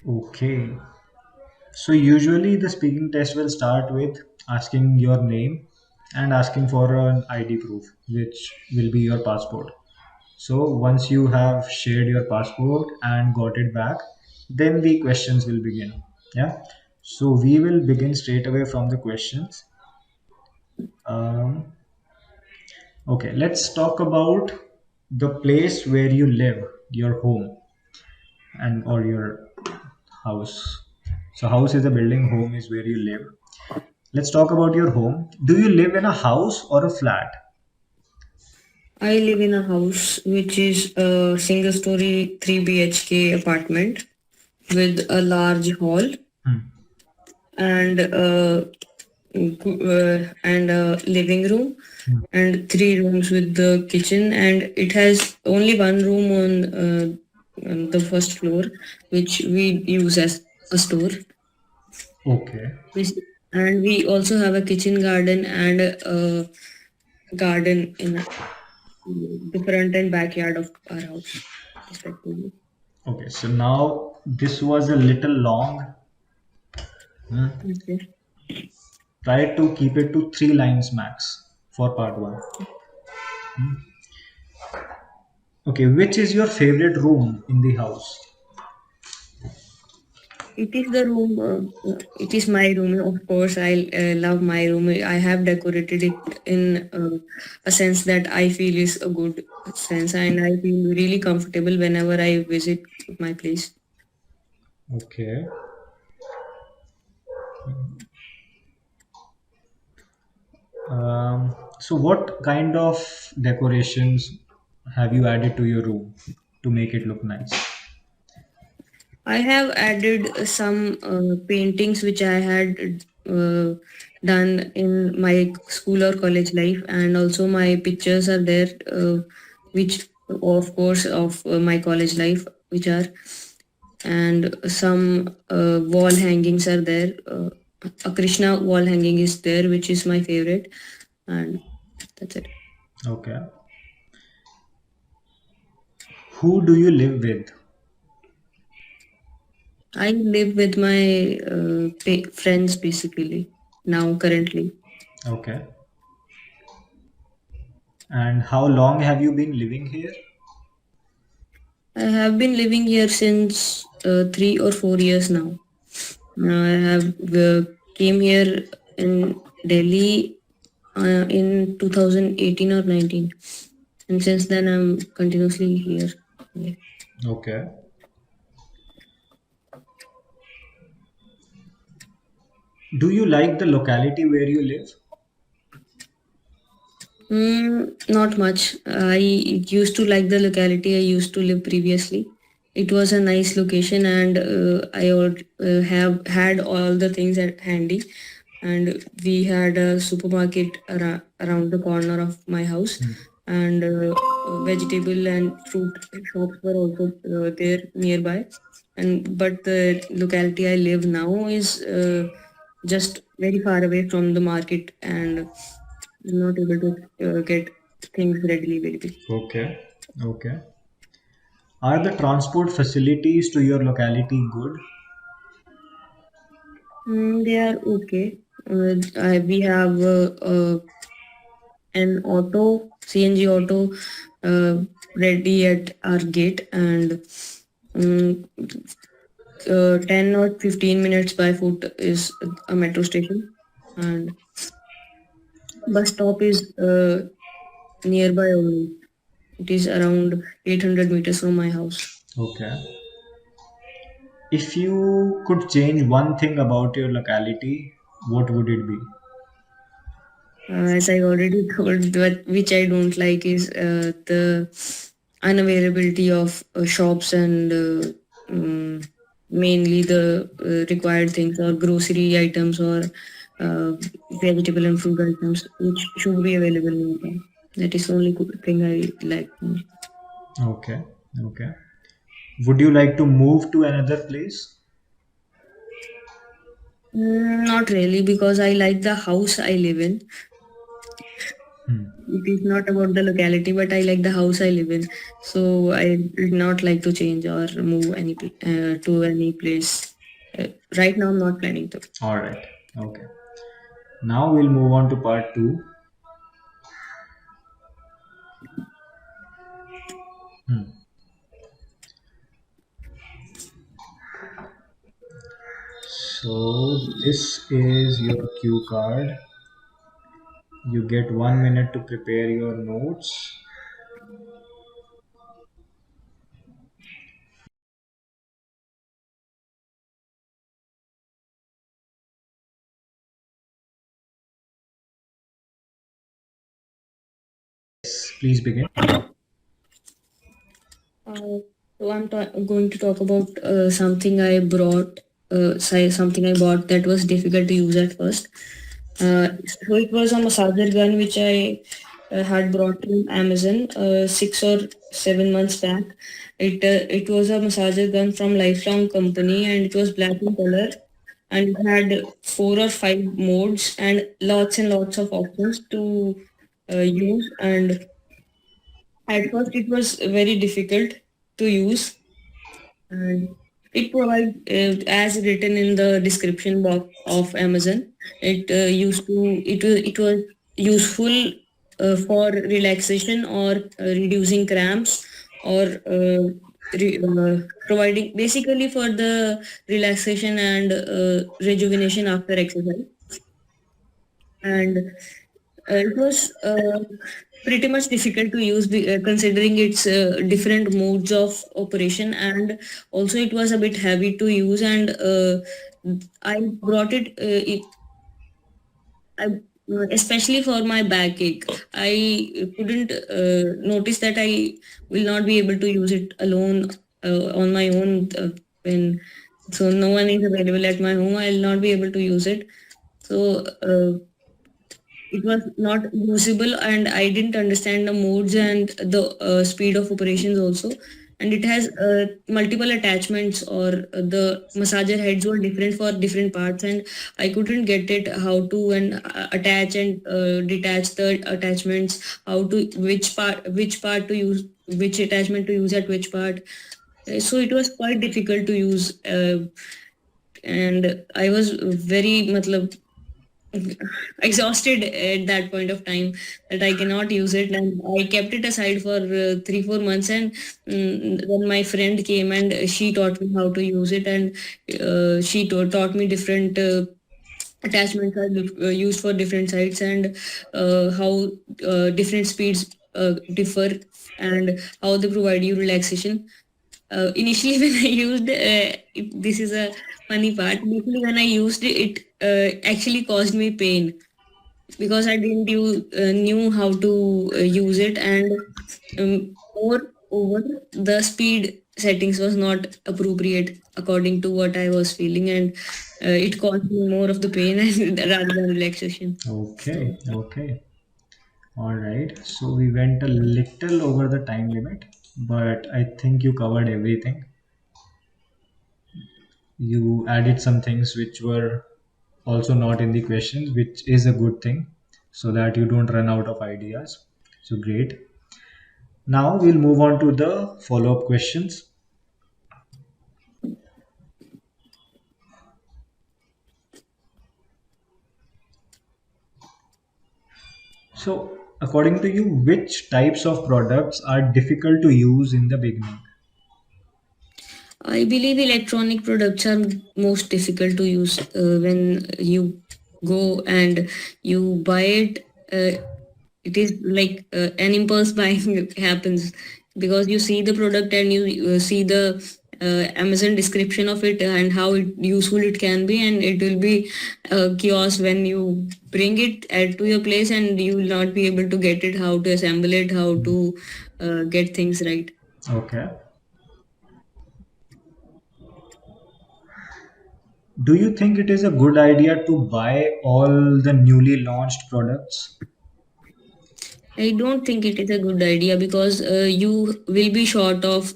Okay. So usually the speaking test will start with asking your name and asking for an ID proof, which will be your passport. So once you have shared your passport and got it back, then the questions will begin. Yeah. So we will begin straight away from the questions. Um, okay, let's talk about the place where you live, your home, and or your house. So house is a building, home is where you live. Let's talk about your home. Do you live in a house or a flat? I live in a house which is a single story 3 BHK apartment with a large hall Hmm. and and a living room Hmm. and three rooms with the kitchen, and it has only one room on the first floor which we use as a store. Okay. Which- and we also have a kitchen garden and a garden in the front and backyard of our house, respectively. Okay. So now this was a little long. Hmm. Okay. Try to keep it to 3 lines max for part one. Okay. Which is your favorite room in the house? It is the room. It is my room. Of course, I love my room. I have decorated it in a sense that I feel is a good sense, and I feel really comfortable whenever I visit my place. Okay. So what kind of decorations have you added to your room to make it look nice? I have added some paintings which I had done in my school or college life, and also my pictures are there, which of course of my college life, which are, and some wall hangings are there. A Krishna wall hanging is there, which is my favorite, and that's it. Okay. Who do you live with? I live with my friends basically now currently. Okay. And how long have you been living here? I have been living here since 3 or 4 years now. I have came here in Delhi in 2018 or 19, and since then I'm continuously here. Yeah. Okay. Do you like the locality where you live? Not much. I used to like the locality I used to live previously. It was a nice location, and I have had all the things at handy. And we had a supermarket around the corner of my house, Hmm. and vegetable and fruit shops were also there nearby. And but the locality I live now is just very far away from the market, and I'm not able to get things readily available. Okay. Okay. Are the transport facilities to your locality good? They are okay. We have an auto, CNG auto, ready at our gate, and um, 10 or 15 minutes by foot is a metro station, and bus stop is nearby only. It is around 800 meters from my house. Okay. If you could change one thing about your locality, what would it be? As I already told, which I don't like is the unavailability of shops and mainly the required things or grocery items or uh, vegetable and fruit items which should be available nearby. That is the only good thing I like most. Okay. Okay. Would you like to move to another place? Not really, because I like the house I live in. Hmm. It is not about the locality, but I like the house I live in. So I did not like to change or move to any place. Uh, right now, I'm not planning to. All right. Okay. Now we'll move on to part two. Hmm. So this is your cue card. You get 1 minute to prepare your notes. Yes, please begin. Uh, so going to talk about something I bought that was difficult to use at first. So it was a massager gun which I had brought from Amazon 6 or 7 months back. It was a massager gun from Lifelong Company, and it was black in color, and it had 4 or 5 modes and lots of options to use. And at first, it was very difficult to use, and it provides, as written in the description box of Amazon, it was useful for relaxation or reducing cramps or providing basically for the relaxation and rejuvenation after exercise. And it was pretty much difficult to use considering its different modes of operation, and also it was a bit heavy to use. And I brought I, especially for my backache. I couldn't notice that I will not be able to use it alone on my own when so no one is available at my home. I'll not be able to use it. So it was not usable, and I didn't understand the modes and the speed of operations also. And it has multiple attachments, or the massager heads were different for different parts, and I couldn't get it how to and attach and detach the attachments, how to which part to use, which attachment to use at which part. So it was quite difficult to use, and I was very matlab, exhausted at that point of time, that I cannot use it, and I kept it aside for 3 4 months. And then my friend came and she taught me how to use it, and she taught me different attachments are used for different sites, and how different speeds differ, and how they provide you relaxation. Initially, when I used this is a funny part. Initially, when I used it, actually caused me pain because I didn't knew how to use it, and moreover, the speed settings was not appropriate according to what I was feeling, and it caused me more of the pain and rather than relaxation. Okay. So Okay. All right. So we went a little over the time limit, but I think you covered everything. You added some things which were also not in the questions, which is a good thing so that you don't run out of ideas. So great. Now we'll move on to the follow up questions. So, according to you, which types of products are difficult to use in the beginning? I believe electronic products are most difficult to use when you go and you buy it. It is like an impulse buying happens because you see the product and you see the Amazon description of it and how useful it can be, and it will be chaos when you bring it to your place and you will not be able to get it, how to assemble it, how to get things right. Okay. Do you think it is a good idea to buy all the newly launched products? I don't think it is a good idea because you will be short of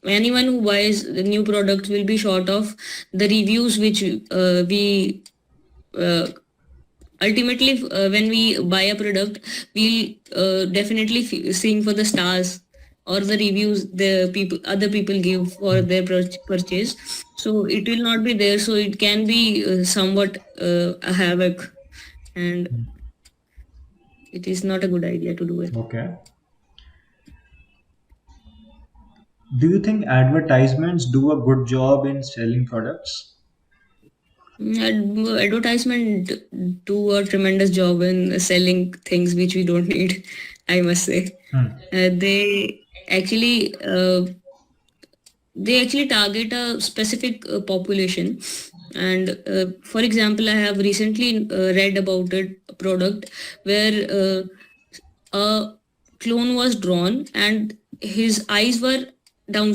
anyone who buys the new products will be short of the reviews which we uh, ultimately, when we buy a product, we'll definitely seeing for the stars or the reviews the people other people give for their purchase. So it will not be there, so it can be somewhat a havoc, and it is not a good idea to do it. Okay. Do you think advertisements do a good job in selling products? Advertisement do a tremendous job in selling things which we don't need, I must say. Hmm. They actually target a specific population, and for example, I have recently read about a product where a clone was drawn and his eyes were down,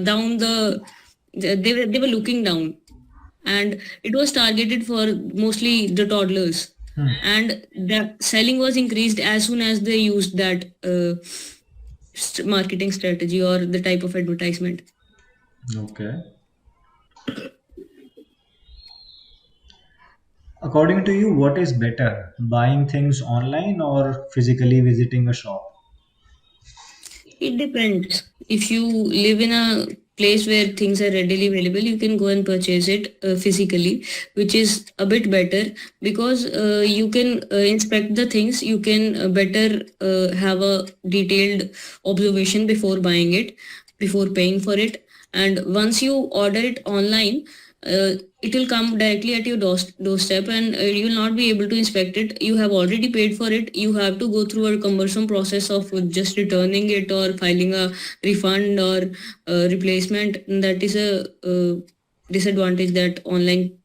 down they were looking down, and it was targeted for mostly the toddlers, Hmm. and the selling was increased as soon as they used that marketing strategy or the type of advertisement. Okay. According to you, what is better, buying things online or physically visiting a shop? It depends. If you live in a place where things are readily available, you can go and purchase it physically, which is a bit better because you can inspect the things. You can better have a detailed observation before buying it, before paying for it. And once you order it online, it will come directly at your doorstep, and you will not be able to inspect it. You have already paid for it. You have to go through a cumbersome process of just returning it or filing a refund or replacement. That is a disadvantage that online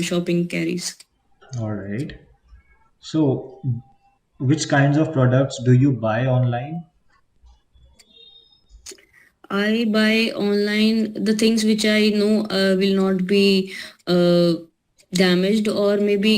shopping carries. All right. So, which kinds of products do you buy online? I buy online the things which I know will not be uh, damaged, or maybe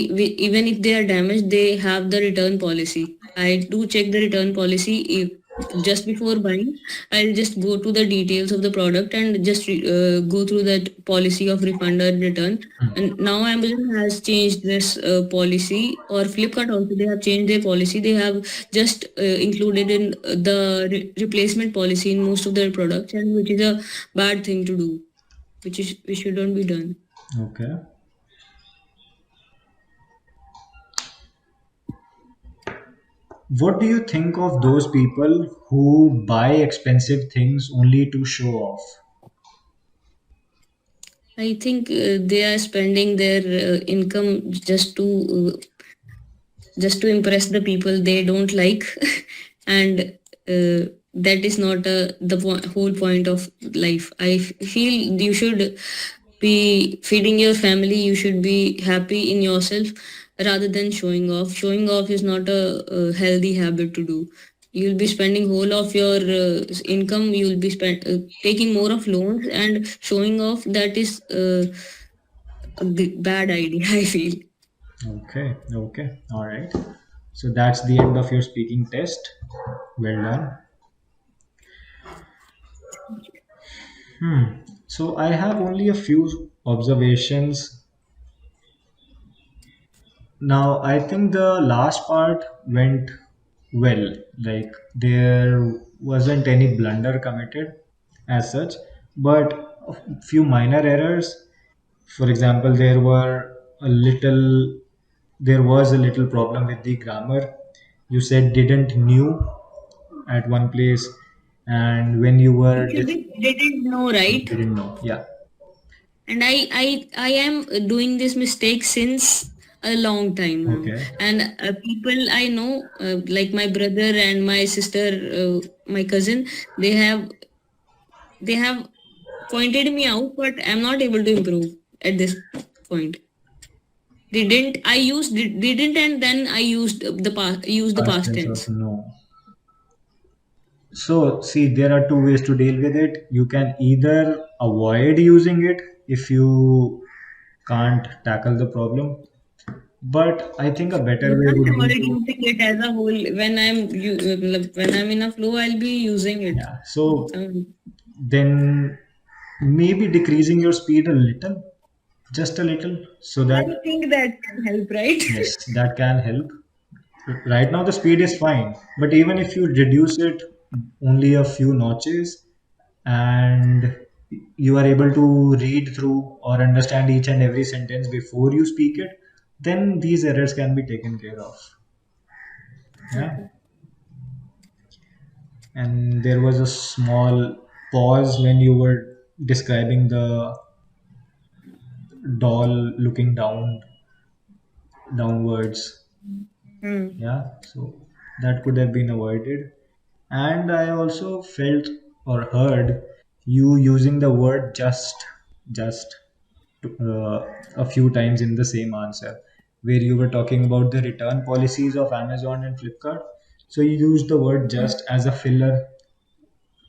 even if they are damaged, they have the return policy. I do check the return policy just before buying. I'll just go to the details of the product and just go through that policy of refund or return. And now Amazon has changed this policy, or Flipkart also, they have changed their policy. They have just included in the replacement policy in most of their products, and which is a bad thing to do, which shouldn't be done. Okay. What do you think of those people who buy expensive things only to show off? I think they are spending their income just to impress the people they don't like, and that is not the whole point of life. Feel you should be feeding your family, you should be happy in yourself rather than showing off is not a healthy habit to do. You'll be spending whole of your income, you'll be taking more of loans and showing off. That is a bad idea, I feel. Okay, okay, all right. So that's the end of your speaking test. Well done. So I have only a few observations. Now, I think the last part went well. Like, there wasn't any blunder committed as such, but a few minor errors. For example, there was a little problem with the grammar. You said didn't knew at one place, and when you It were should be didn't know, right? didn't know. Yeah. And I am doing this mistake since a long time now, Okay. and people I know, like my brother and my sister, my cousin, they have they have pointed me out, but I'm not able to improve at this point. Didn't I used didn't, and then I used the Past past tense of tense. no. So, see, there are two ways to deal with it. You can either avoid using it if you can't tackle the problem, but I think a better You way can't would be avoid to, using it as a whole. When I'm in a flow, I'll be using it. yeah. So Um, then maybe decreasing your speed a little, just a little, so I that think that can help, right? yes, that can help. Right now the speed is fine, but even if you reduce it only a few notches, and you are able to read through or understand each and every sentence before you speak it, then these errors can be taken care of. Yeah. Okay. And there was a small pause when you were describing the doll looking downwards. Hmm. Yeah, so that could have been avoided. And I also felt or heard you using the word just a few times in the same answer, where you were talking about the return policies of Amazon and Flipkart. So you used the word just as a filler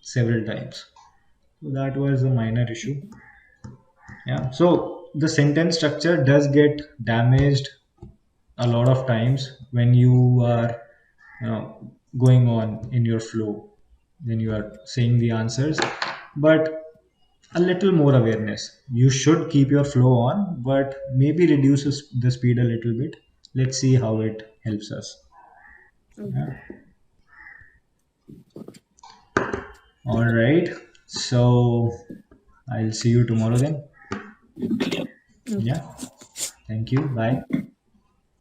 several times. So that was a minor issue. Yeah. So the sentence structure does get damaged a lot of times when you are, going on in your flow, when you are saying the answers. But a little more awareness. You should keep your flow on, but maybe reduces the speed a little bit. Let's see how it helps us. Okay. Yeah. All right. So I'll see you tomorrow then. Okay. Yeah. Thank you. Bye.